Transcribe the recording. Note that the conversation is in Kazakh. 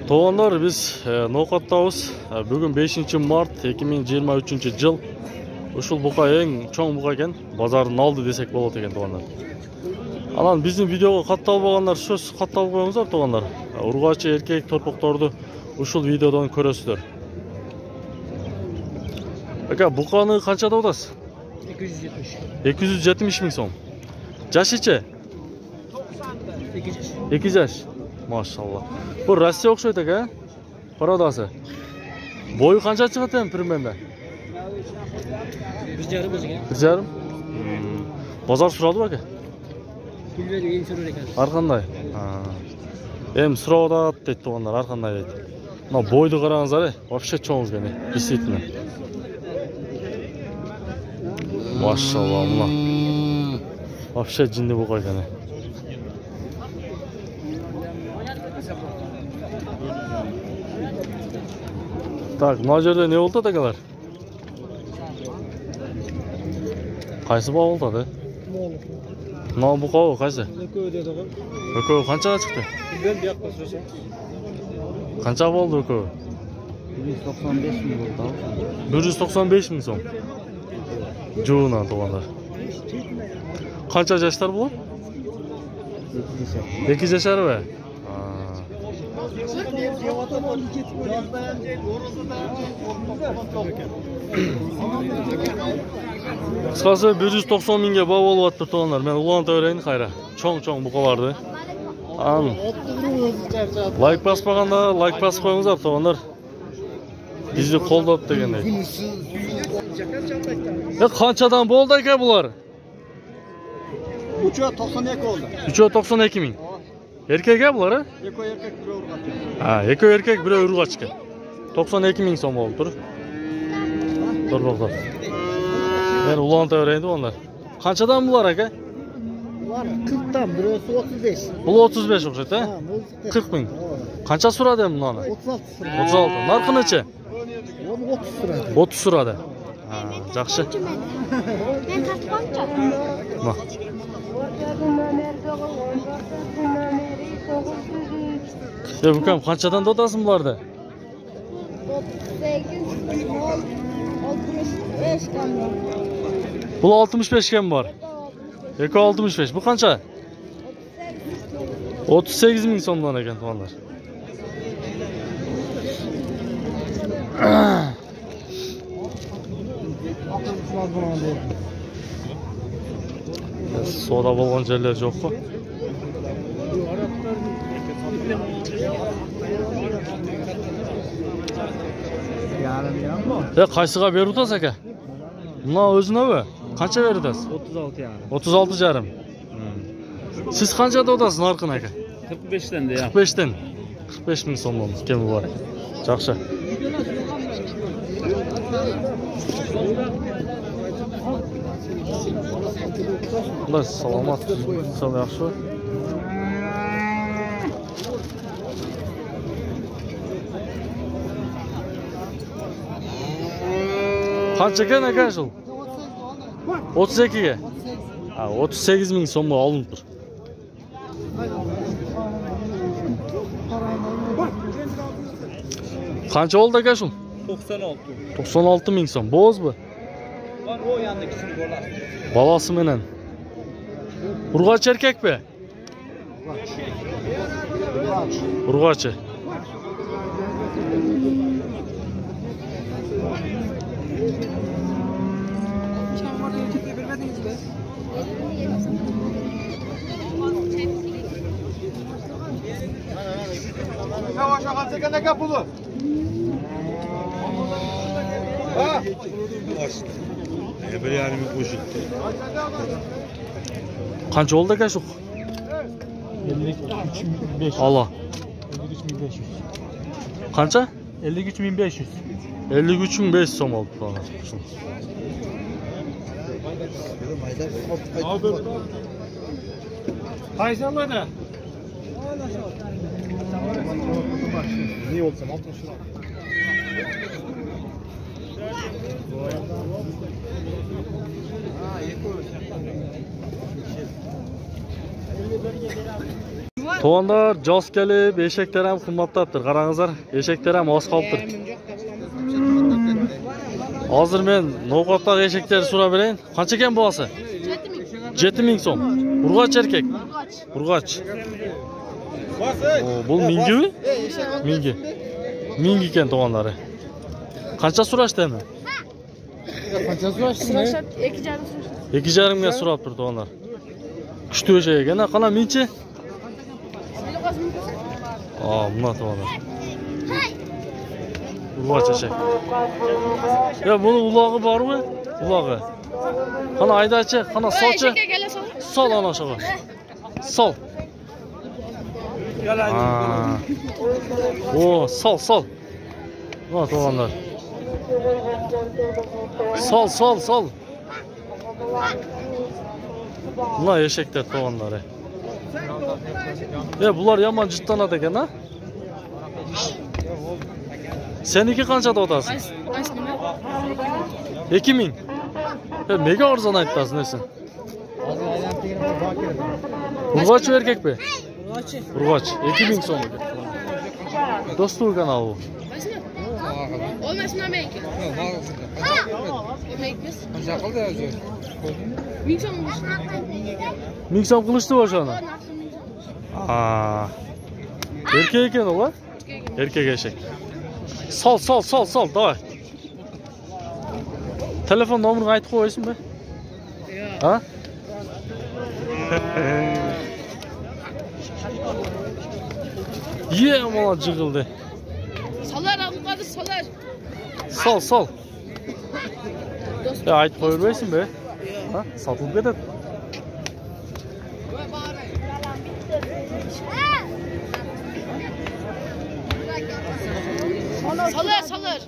Toğanlar biz ноқаттабыз. Бүгін 5 март 2023 жыл. Ушул бука эң чоң бука экен. Базардын алды десек болот экен тоғандар. Анан биздин видеого катталбагандар сөз катталып коюңуздар тоғандар. Ургачы эркек торпокторду ушул видеодон көрөсүздөр. Ака буканы канчада атасыз? 270. 270 миң сом. Жашычы? 2 жаш. Машалла. Bu Россия окшойт экен, парадасы. Бою канча чыгат эми примерно? 1,5 өзүгө. 1,5. Базар сурадыбы ака? Билбедим, эң сурар экен. Ар кандай? Эми сурап атат дейт тугандар, ар кандай дейт. Мына бойду караңыздар, вообще чоң экен, действительно. Машалла, мына. Вообще жинди бука экен. Так, мына жерде не болду атакалар? Кайсы баа болду да? Мына букабы кайсы? Экөө деди го. Экөө канчага чыкты? Билбем, бияк басып. Канча болду экөө? 195 миң болду. 195 миң сом. Жуунан тугандар. Канча жаштар булар? 2 жашарбы? Кыскасы 190 миңге баа болуп атты тоғандар. Мен уланта берейин кайра. Чоң букаларды. Лайк баспаганда лайк басып коюңуздар тоғандар. Бизди колдоп дегендей. Канчадан болду экен булар? 392 болду. 392 миң. Эркек булар, Экөө эркек, бирөө ургач. Экөө эркек, бирөө ургач экен. 92 миң сом болуп тур. Торбоктор. Мен уланта берейин тоғандар. Канчадан булар ака? Булар 40тан, бирөөсү 35. Бул 35 окшойт, 40 миң. Канча сурады эми мунаны? 36 сурады. 36. Наркы нече? 30 сурады. 30 сурады. Жакшы. Мен тартпамчы. Букам канчадан дотасың буларды? 65 кам. Бул 65 кем бар. Эки 65. Бу канча? 38 миң сомдон экен тугандар. Сода болгон жерлер жокпу? Кайсыга берип атасыз ака? Мына өзүнөбү? Канча берип атасыз? 36 жарым. Сиз канчада атасыз наркын ака? 45тен де. 45тен. 45 миң сомдон кеми бар. Жакшы. Мына саламат. Сау жакшы. Канча экен ака ушул? 32ге. 38 миң сомго алынып тур. Канча болду ака ушул? 96. 96 миң сом. Боозбу? Бар о янда кичине баласы. Баласы менен. Ургач эркекпи? Ургачы. Канча болду ака ушул? 53.500. Ала. 53.500. Канча? 53.500. 53.500 сом болду бана. Кайсы алады? Не болсам 60 лira. Toğanlar жас келіп, ешектер hem қымбаттапtır. Қараңыздар, ешектер hem az қалыптыр. Hazır men ноқаттағы ешектерді сұрап берейін. Қанша екен бағасы? 7000 сом. Ұрғач еркек? Ұрғач. Бұл минги mi? Mingi. Mingi екен тоғанлары. Қанша сұрашты әмі? Қанша сұрашты? 2,5 сұрап тұр тоғанлар. Күшті өшек екен, қана минче? Мына тоғанлар. Ұрғач ешек. Бұның ұлағы бар ма? Ұлағы. Қана айдачы, қана солчы. Сол ана шыға. Сол. Сол. Мына тоғанлар. Сол. Мына ешектер тоғанлары. Бұлар яман жыттанады екен, а? Seninki қаншада отасың? 2000. Mega арзан айтасың несін? Ұрғач еркек пе? Ұрғач. 2000 сом екен. Досту екен ал бұл. Olmasın ama iki. Ming som qilishdi o'shani. Erkek ekan u, erkek eshak. Sol, давай. Telefon nomerini aytib qo'yasizmi? Ha? Mana jig'ildi. Solar avukatı solar. Sol. Ya aytib qo'yvermaysin be. Ha? Sotulib ketadi. Solar.